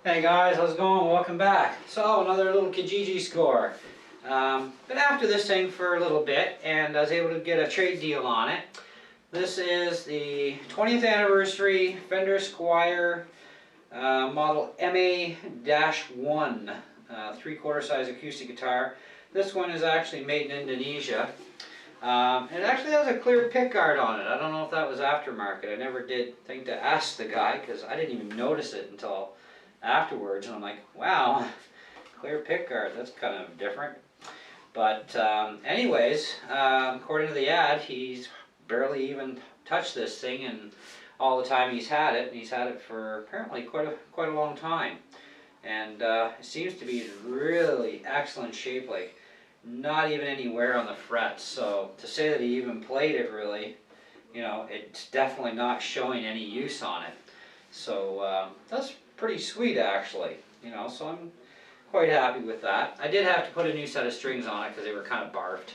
Hey guys, how's it going? Welcome back. So, another little Kiji score. Been after this thing for a little bit, and I was able to get a trade deal on it. This is the 20th anniversary Fender Squire model MA-1 3/4 size acoustic guitar. This one is actually made in Indonesia. It actually has a clear pickguard on it. I don't know if that was aftermarket. I never did think to ask the guy because I didn't even notice it until afterwards, and I'm like, wow, clear pickguard, that's kind of different. But anyways, according to the ad, he's barely even touched this thing and all the time he's had it, and he's had it for apparently quite a long time. And it seems to be in really excellent shape, like not even any wear on the frets. So to say that he even played it really, you know, it's definitely not showing any use on it. So that's pretty sweet actually, you know, so I'm quite happy with that. I did have to put a new set of strings on it because they were kind of barfed.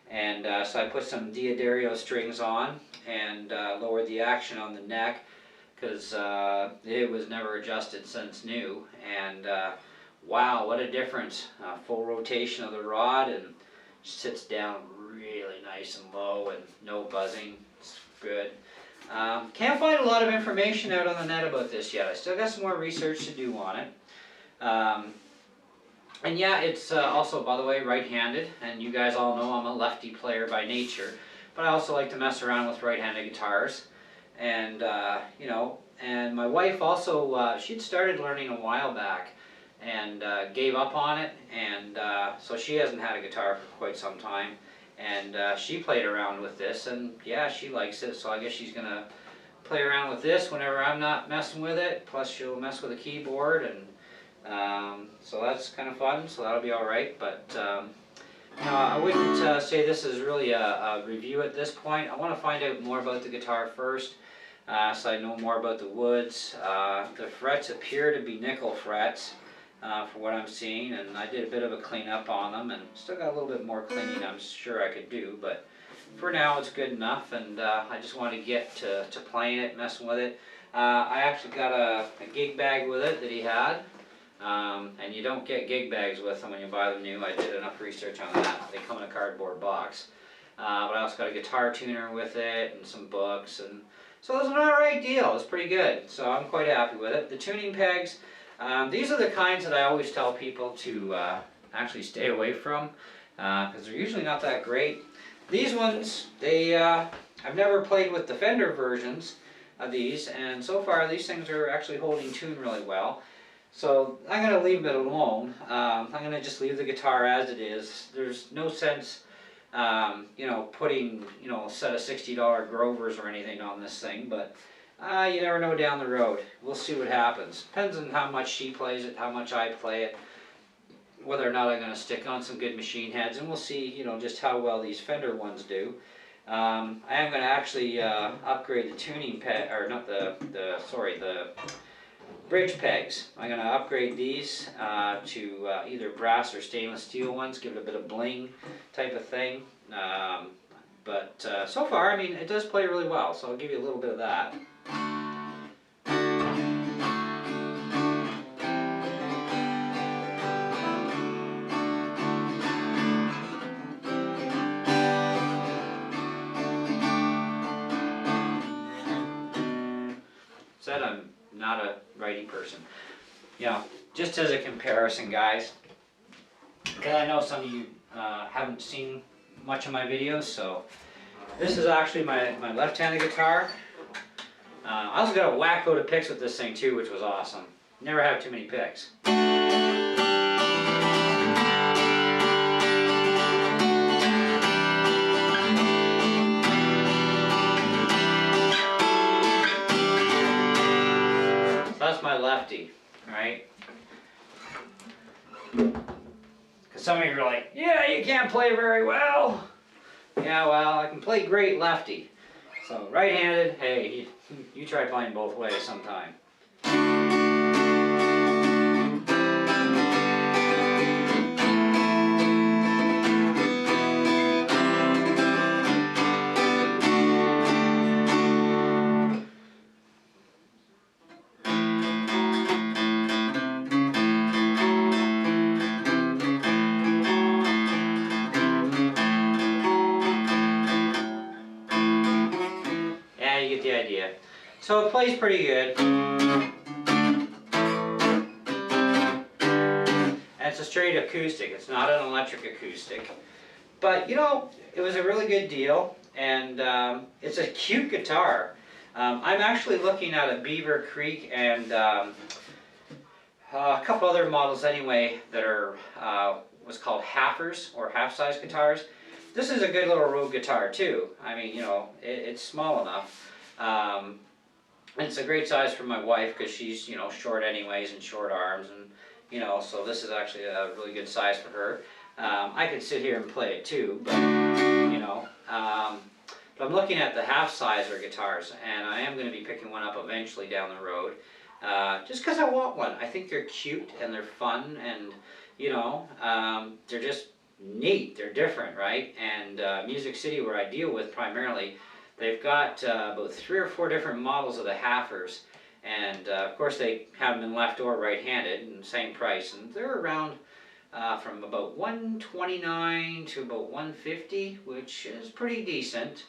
And so I put some Diodario strings on and lowered the action on the neck because it was never adjusted since new. And wow, what a difference. Full rotation of the rod and sits down really nice and low and no buzzing. It's good. Can't find a lot of information out on the net about this yet. I still got some more research to do on it. And yeah, it's also, by the way, right-handed, and you guys all know I'm a lefty player by nature, but I also like to mess around with right-handed guitars. And you know, and my wife also, she'd started learning a while back and gave up on it, and so she hasn't had a guitar for quite some time. And she played around with this, and yeah, she likes it, so I guess she's gonna play around with this whenever I'm not messing with it. Plus she'll mess with the keyboard, and so that's kind of fun, so that'll be alright. But you know, I wouldn't say this is really a review at this point. I want to find out more about the guitar first, so I know more about the woods. The frets appear to be nickel frets, for what I'm seeing, and I did a bit of a cleanup on them, and still got a little bit more cleaning I'm sure I could do, but for now it's good enough. And I just want to get to playing it, messing with it. I actually got a gig bag with it that he had, and you don't get gig bags with them when you buy them new. I did enough research on that. They come in a cardboard box. But I also got a guitar tuner with it and some books, and so it was an alright deal. It's pretty good, so I'm quite happy with it. The tuning pegs, these are the kinds that I always tell people to actually stay away from because they're usually not that great. These ones, I've never played with the Fender versions of these, and so far these things are actually holding tune really well. So I'm going to leave it alone. I'm going to just leave the guitar as it is. There's no sense you know, putting, you know, a set of $60 Grovers or anything on this thing, but you never know down the road. We'll see what happens. Depends on how much she plays it, how much I play it, whether or not I'm going to stick on some good machine heads, and we'll see, you know, just how well these Fender ones do. I am going to actually upgrade the tuning peg, or not the bridge pegs. I'm going to upgrade these to either brass or stainless steel ones, give it a bit of bling type of thing. But so far, I mean, it does play really well, so I'll give you a little bit of that. Said I'm not a righty person. You know, just as a comparison, guys, because I know some of you haven't seen much of my videos, so this is actually my left-handed guitar. I also got a whack load of picks with this thing too, which was awesome. Never have too many picks. So that's my lefty, right? Because some of you are like, yeah, you can't play very well. Yeah, well, I can play great lefty. So right-handed, hey, you try playing both ways sometime. So it plays pretty good. And it's a straight acoustic, it's not an electric acoustic. But you know, it was a really good deal, and it's a cute guitar. I'm actually looking at a Beaver Creek and a couple other models anyway that are what's called halfers or half-size guitars. This is a good little Rogue guitar too. I mean, you know, it's small enough. It's a great size for my wife because she's, you know, short anyways and short arms, and you know, so this is actually a really good size for her. I could sit here and play it too, but you know, but I'm looking at the half-sizer guitars, and I am going to be picking one up eventually down the road, just because I want one. I think they're cute and they're fun, and you know, they're just neat. They're different, right? And Music City, where I deal with primarily, they've got about 3 or 4 different models of the halfers, and of course they have them in left or right-handed, and same price, and they're around from about $129 to about $150, which is pretty decent,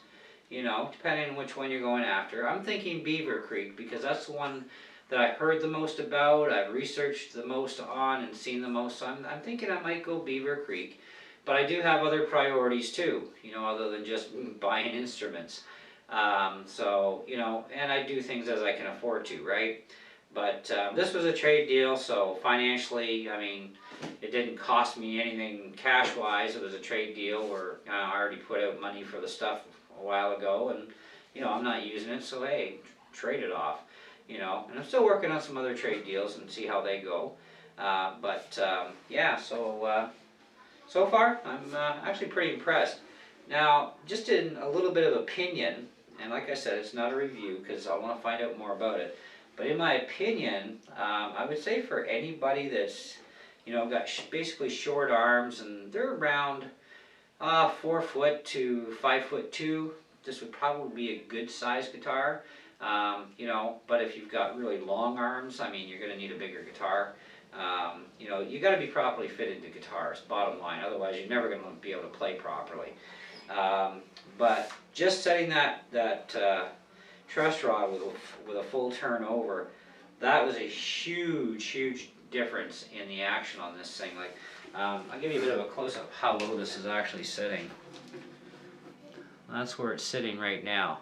you know, depending on which one you're going after. I'm thinking Beaver Creek because that's the one that I heard the most about, I've researched the most on and seen the most, so I'm thinking I might go Beaver Creek. But I do have other priorities too, you know, other than just buying instruments. So, you know, and I do things as I can afford to, right? But this was a trade deal, so financially, I mean, it didn't cost me anything cash-wise. It was a trade deal where I already put out money for the stuff a while ago, and, you know, I'm not using it, so hey, trade it off, you know. And I'm still working on some other trade deals and see how they go. Yeah, so far, I'm actually pretty impressed. Now, just in a little bit of opinion, and like I said, it's not a review because I want to find out more about it, but in my opinion, I would say for anybody that's, you know, got basically short arms and they're around 4 foot to 5'2", this would probably be a good size guitar. You know, but if you've got really long arms, I mean, you're going to need a bigger guitar. You know, you got to be properly fitted to guitars, bottom line, otherwise you're never going to be able to play properly. But just setting that truss rod with a full turnover, that was a huge difference in the action on this thing. Like, I'll give you a bit of a close-up how low this is actually sitting. That's where it's sitting right now.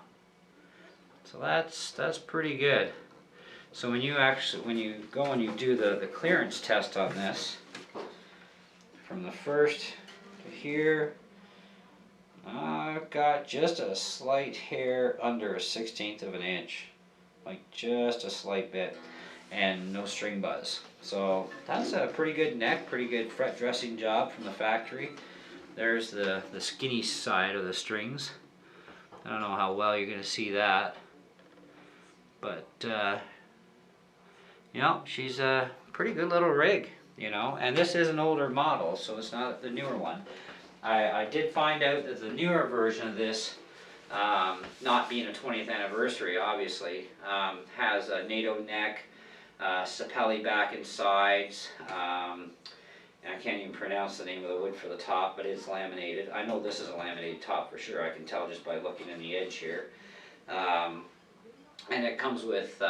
So that's pretty good. So when you go and you do the clearance test on this, from the first to here, I've got just a slight hair under a 1/16 of an inch, like just a slight bit, and no string buzz. So that's a pretty good neck, pretty good fret dressing job from the factory. There's the skinny side of the strings. I don't know how well you're going to see that, but you know, she's a pretty good little rig, you know, and this is an older model, so it's not the newer one. I did find out that the newer version of this, not being a 20th anniversary, obviously, has a NATO neck, sapelli back and sides, and I can't even pronounce the name of the wood for the top, but it's laminated. I know this is a laminated top for sure, I can tell just by looking in the edge here. And it comes with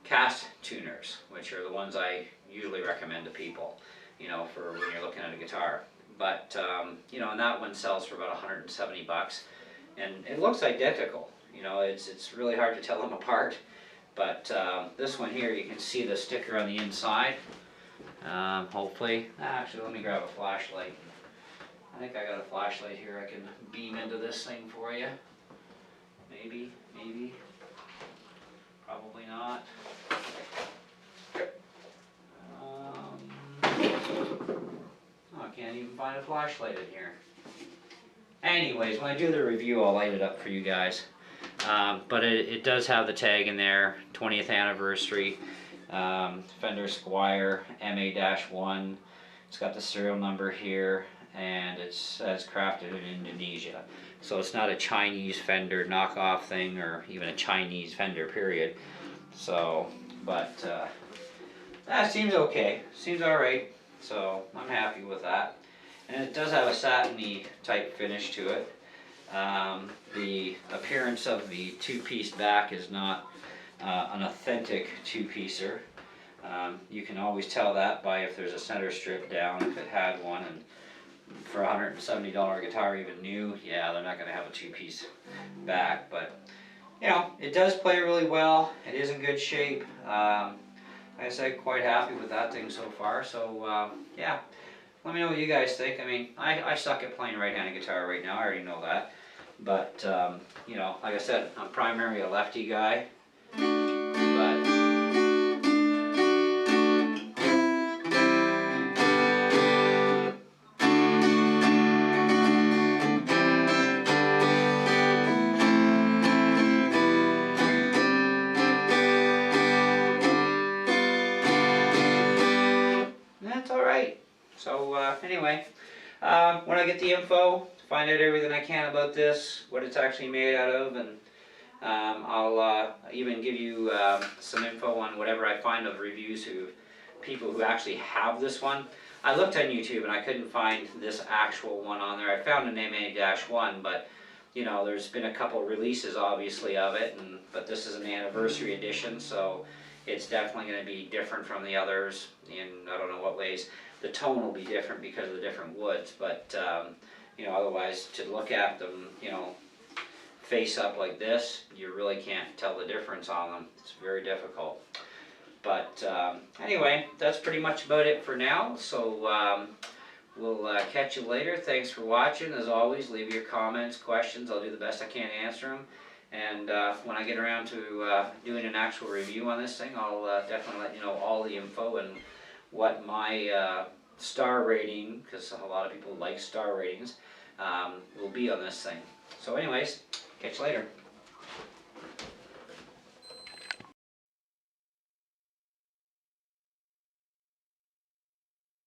cast tuners, which are the ones I usually recommend to people, you know, for when you're looking at a guitar. But you know, and that one sells for about 170 bucks, and it looks identical. You know, it's really hard to tell them apart. But this one here, you can see the sticker on the inside. Hopefully, actually, let me grab a flashlight. I think I got a flashlight here. I can beam into this thing for you. Maybe, probably not. I can't even find a flashlight in here. Anyways, when I do the review, I'll light it up for you guys. But it does have the tag in there, 20th anniversary, Fender Squire MA-1. It's got the serial number here, and it says crafted in Indonesia. So it's not a Chinese Fender knockoff thing, or even a Chinese Fender, period. So, but that seems okay. Seems alright. So I'm happy with that. And it does have a satiny type finish to it. The appearance of the two-piece back is not an authentic two-piecer. You can always tell that by if there's a center strip down, if it had one, and for a $170 guitar, even new, yeah, they're not going to have a two-piece back, but you know, it does play really well. It is in good shape. Like I said, quite happy with that thing so far. So yeah, let me know what you guys think. I mean, I suck at playing right-handed guitar right now. I already know that, but you know, like I said, I'm primarily a lefty guy, but. That's alright. So anyway, when I get the info, find out everything I can about this, what it's actually made out of, and I'll even give you some info on whatever I find of reviews people who actually have this one. I looked on YouTube and I couldn't find this actual one on there. I found an MA-1, but you know, there's been a couple releases obviously of it, but this is an anniversary edition, so it's definitely going to be different from the others in I don't know what ways. The tone will be different because of the different woods, but you know, otherwise to look at them, you know, face up like this, you really can't tell the difference on them. It's very difficult. But anyway, that's pretty much about it for now. So we'll catch you later. Thanks for watching. As always, leave your comments, questions. I'll do the best I can to answer them. And when I get around to doing an actual review on this thing, I'll definitely let you know all the info and what my star rating, because a lot of people like star ratings, will be on this thing. So anyways, catch you later.